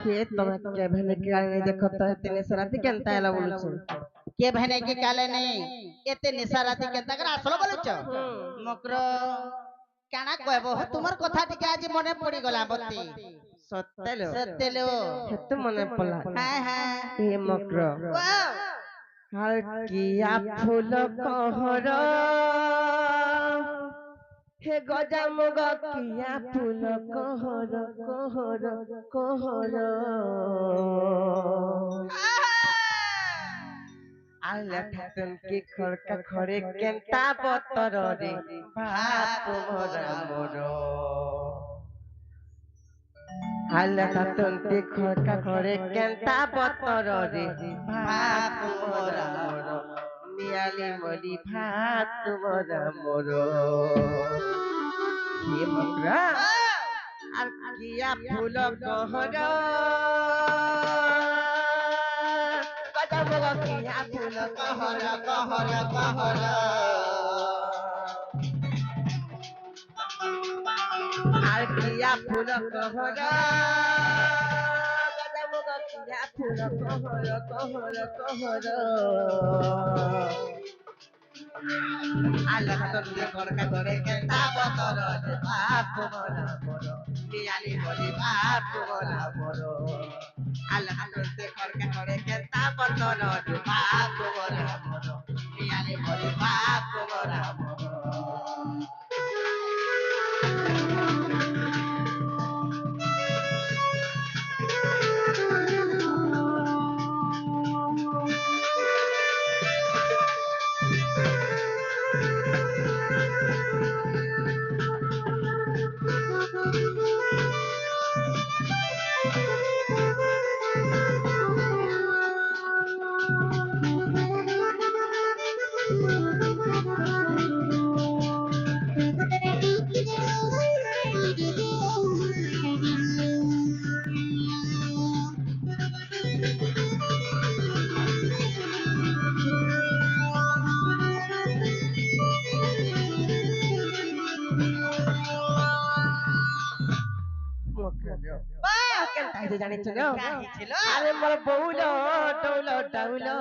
के तमे के भने के आने देखो तो इतने सराती केनता एला बोलुछु के भने के काले नहीं एते निशा राती केनता करा असलो बोलुछ मकर काना कहबो तुमर कथा टिके आज मने पड़ी गला बत्ती सत्तेलो सत्तेलो हेतु मने पला हां हां ए मक्र हाल किया फूल कहर हे गजा मुग किया फूल कहर कहर कहर आला ठातन के खड़का खड़े केंता बतर रे बाप मोरा मोरो आला ठातन के खड़का खड़े केंता बतर रे बाप मोरा मोरो नियाली मली भात मोरा मोरो के मकरा আর কিয়া ফুল কহর গজা মুগ কিয়া ফুল কহর কহর কহর আর কিয়া ফুল কহর গজা মুগ কিয়া ফুল কহর কহর কহর আল্লাহ তোকে করকা করে কেতা বতর বাপ মোরা মোরা নিয়ালি বলি বাপ মোরা মোরা আল্লাহ তোকে করকা করে কেতা বতর বাপ মোরা মোরা নিয়ালি বলি বাপ মোরা মোরা আরে মোর বউলো ডৌলো ডাউলো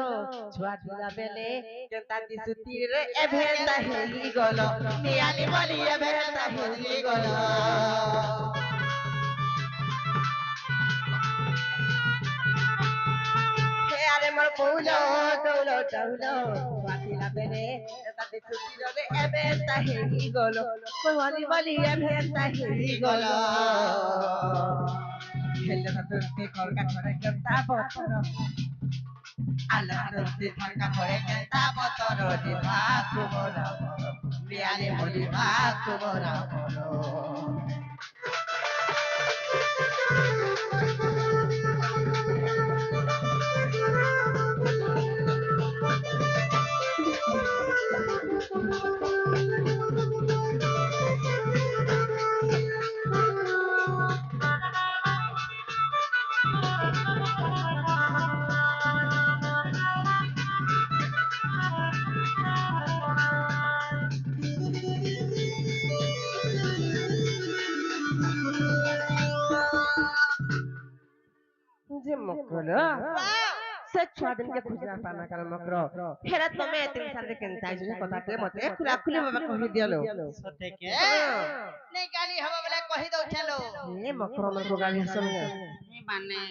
ছুয়া ঢুলা বেলে কেনতা দিসুতি রে এভেতা হেলি গলো নিয়ালি বলি এভেতা হেলি গলো হে আরে মোর বউলো ডৌলো ডাউলো ছুয়া ঢুলা বেলে কেনতা দিসুতি রে এভেতা হেলি গলো বলি বলি এভেতা হেলি গলো হেলে না তুই করকা করে কেনতা বতর আল্লাহ তোকে করকা করে কেনতা বতর দি বাপ মোরা মোরা বিয়ালে বলি বাপ মোরা মোরা যে মকর से छुआ दिन के खुजरा पाना कर मकरो हेरा तमे तीन साल के केनता जे कथाते मते खुला खुली बाबा कहि दियलो सते के नहीं गाली हवा वाला कहि दो चलो ए मकरो मन को गाली हसन नहीं माने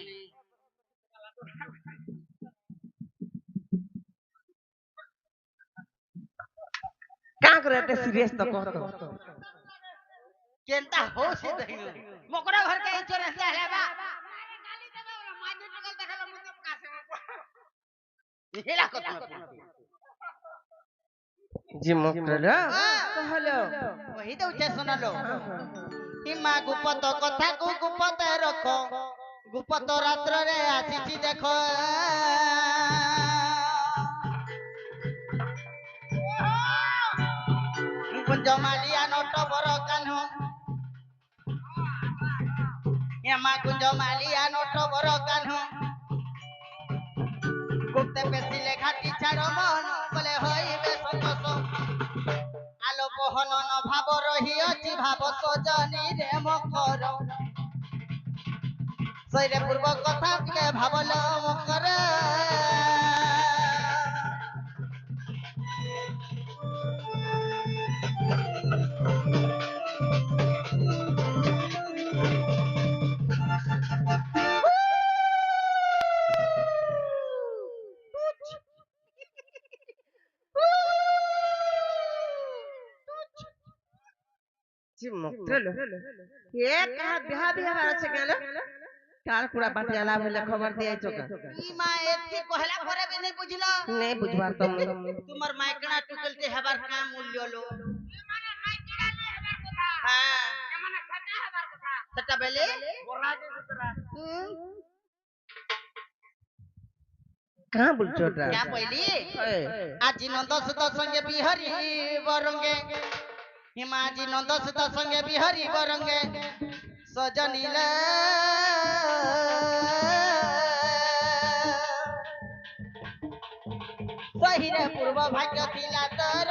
का करते सीरियस तो कहतो केनता हो से दही मकरा घर के चोरे से हलेबा गाली देबा माजे टकल देखला मतलब कासे हेला कत जी मकरो कहलो वही तो उचे सुनलो हिमा गुपत कथा को गुपत रखो गुपत रात्र रे आसीची देखो कुंजमालिया नोट बर कान्हो हेमा कुंजमालिया नोट बर कान्हो गुप्ते पेशी लेखा टीचार मन बोले होइबे संतोष आलो बहन न भाव रही अछि भाव सजनी रे मकर সৈরে পূর্ব কথা কে ভাবল মকর মকরলো এ কাহা বিহা বিহা আছে কেন কার পুরা বাটিয়ালা বলে খবর দিয়েছো কা ই মা এতি কহলা পরে भी नहीं বুঝল नहीं बुझवार तुम তোমার মাইকনা টুকলতে হেবার কা মূল্য লো মানে মাইকিরা নে হেবার কথা হ্যাঁ মানে সাদা হেবার কথা সেটা বেলে বরাগে ভিতরা कहाँ बोलছো টা क्या বলি আজি নন্দ সুত সঙ্গে বিহরি বরঙ্গে হিমাজি নন্দ সুত সঙ্গে বিহরি বরঙ্গে সজনিল সহিরে পূর্ব ভাগ্য ଥିଲା তোর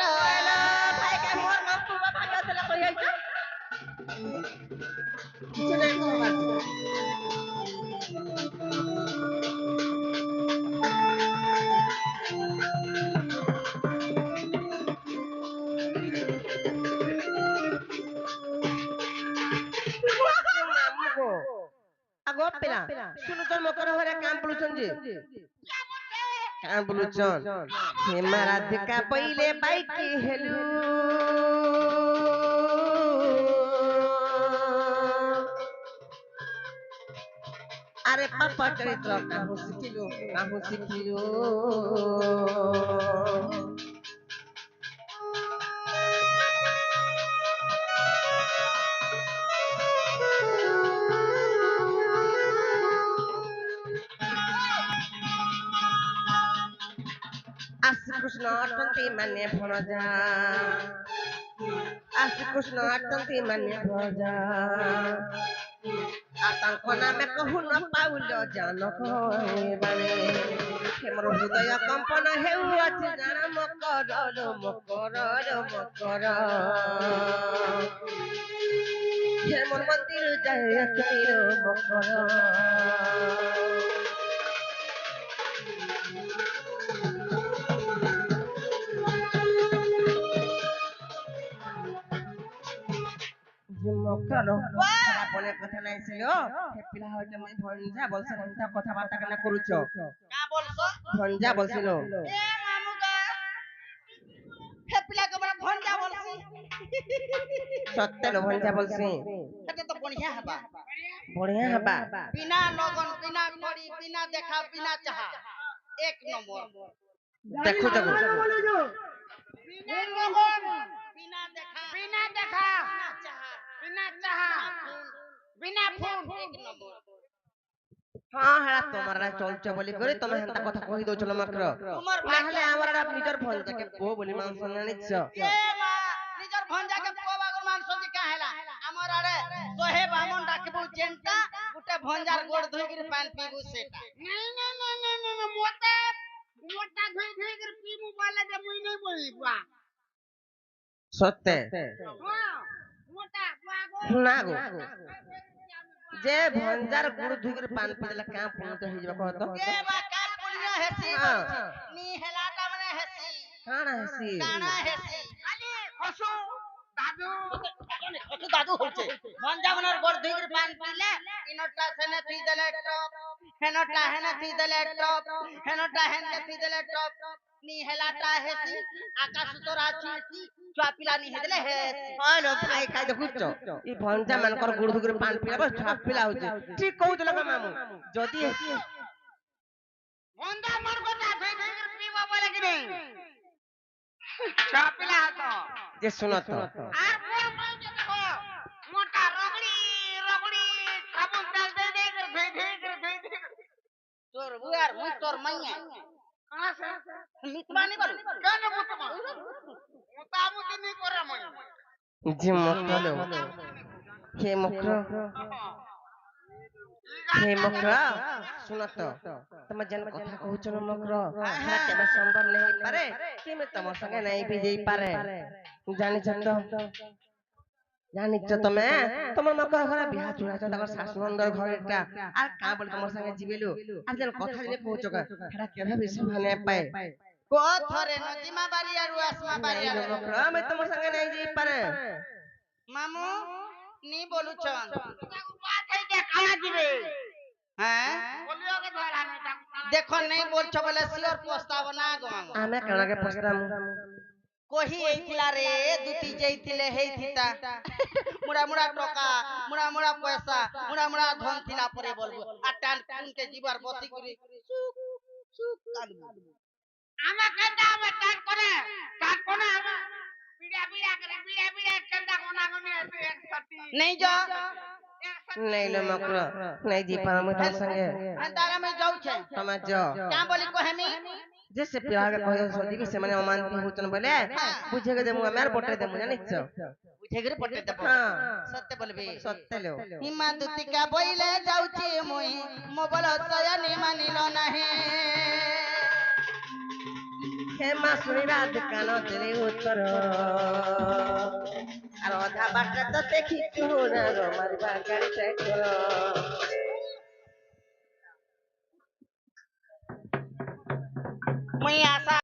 भाई के मोर नाम पूर्व भाग्य से कोई है क्या কিছু নাই তোমার আগো পেলা শুনো তোর মকর হরে কাম বলুছন জি কাম বলুছন হে রাধিকা পইলে বাইকি হেলু আরে পাপা চরিত্র কাহু শিখিলু আশি কৃষ্ণ অটন্তি মানে ভরজা আশি কৃষ্ণ অটন্তি মানে ভরজা আতঙ্ক নামে কহু ন পাউল জানক বারে হেমর হৃদয় কম্পন হেউ আছে জানা মকর মকর মকর হেমর মন্দির যায় মকর মকর বলে কথা নাই ছিল হে পিলা হইতে মই ভঞ্জা বলছ ভঞ্জা কথাবার্তা কেন করুছ কা বলছো ভঞ্জা বলছিল এ মামুগা হে পিলা কবরা ভঞ্জা বলছি সত্য ভঞ্জা বলছি এটা তো বঢ়িয়া হবা বঢ়িয়া হবা বিনা লগন বিনা কড়ি বিনা দেখা বিনা চাহা এক নম্বর দেখো দেখো বিনা লগন বিনা দেখা বিনা দেখা চাহা বিনা চাহা বিনা ফোন এক নম্বর হ্যাঁ হ্যাঁ তোমার চলছে বলি করে তুমি হেনতা কথা কই দউছল মাত্র তোমার নাহলে আমার নিজের ভঞ্জাকে পো বলি মাংস নিচ্ছ এ মা নিজর ভঞ্জাকে পোবাগর মাংস দিকা হেলা আমার আরে সোহে বামন ডাকবু জেনটা গুটে ভঞ্জার গোড় ধুইকির পান পিবু সেটা না মোটা মোটা ধুই ধুই করে পিমু বলে যে মুই নাই বলিবা সত্য মোটা বাগো না গো যে ভঞ্জার গুড় ধুই করে পান পিদেলা কা পুনত হই যাবে কত এ মা কার পুনিয়া হেসি হ্যাঁ। নি হেলাটা মানে হেসি কানা হাসি কানা হেসি আরে হসু দাদু কত দাদু হচ্ছে ভঞ্জা মনের গোড় ধুইকির পান পিলে ইনটা সেনে থুই দেলে টপ হেনটা হেনে থুই দেলে টপ হেনটা হেনকে থুই দেলে টপ নি হেলাটা হেসি আকাশ তোরা চিসি চাপিলা নি হেদেলে হেসি হয় ন ভাই খাই দেখুছ এই ভঞ্জা মানকর গুড় ধুই করে পান পিলা বস ছাপ পিলা হচ্ছে ঠিক কହୁছিল গো মামু যদি বন্ধা মোর কথা ধুই ধুই করে পিবা বলে কি নেই চাপিলা হাত যে শুনত আর মোর মাই দেখো মোটা রগড়ি রগড়ি সাবুন তেল দে দে করে ধুই ধুই করে ধুই ধুই করে তোর বুয়ার মুই তোর মাইয়া কাছে মিতবানি বল কেন মুতমা মুতামুতি নি করে মই যে মকলো হে মকর হে মকর শুনত তুমি যেন কথা কହୁছ না মকর সেটা কেবে সম্ভব नहीं পারে কেমে তোমার সঙ্গে নাই भी যাই পারে জানিছ তো জানিছ তুমি তোমার মাকে ঘরে বিয়া চুড়াইছ তারপর শাশুনন্দর ঘর এটা আর কা বলে তোমার সঙ্গে জিবেলু আর যেন কথা জেনে কହୁଛ কা সেটা কেবে বেশি মানে পায় কোথরে নজিমা বাড়ি আর আসমা বাড়ি নাই আর লোক আমি তোমার সঙ্গে নাই যাই পারে মামু নি বলুছন তাকে বাদ হইতে খাওয়া দিবে হ্যাঁ বলিওকে ধরা নাই তাকে দেখো নেই বলছো বলে সিওর প্রস্তাব না গো মামু আমি কেনাকে পছতাম কহি এইছিলা রে দুটি যেইছিলে হেইথিতা মুড়া মুড়া টকা মুড়া মুড়া পয়সা মুড়া মুড়া ধন থিলা পরে বলবো আর টান কুনকে জিবার বসি করে চুপ চুপ কাঁদবো আমার কেন্দা আমার কাট করে আমার বিড়া বিড়া করে বিড়া কেন্দা কোনা কোনে একসাথে नहीं जो নাই লো মকর নাই যাই পারে আমি তোমার সঙ্গে तारा में जाऊ छे তুমি যাও क्या बोली को हमी যে সে পিলাকে কহে সদি কি সে মানে অমানতি হউছন বলে বুঝে গে যে মু আমার বটে দেমু জানিছ उठे करे पट्टे दब হ্যাঁ सत्य बोलबे সত্য লো हिमा दुतिका बोइले जाऊ छे मुई मोबल सयनी मानिलो नाही হে মা শুনি রাত কান দিলে উত্তর আর অধা বাটা তো দেখি কোনা রো মারবা গাড়ি চাকর मुई आशा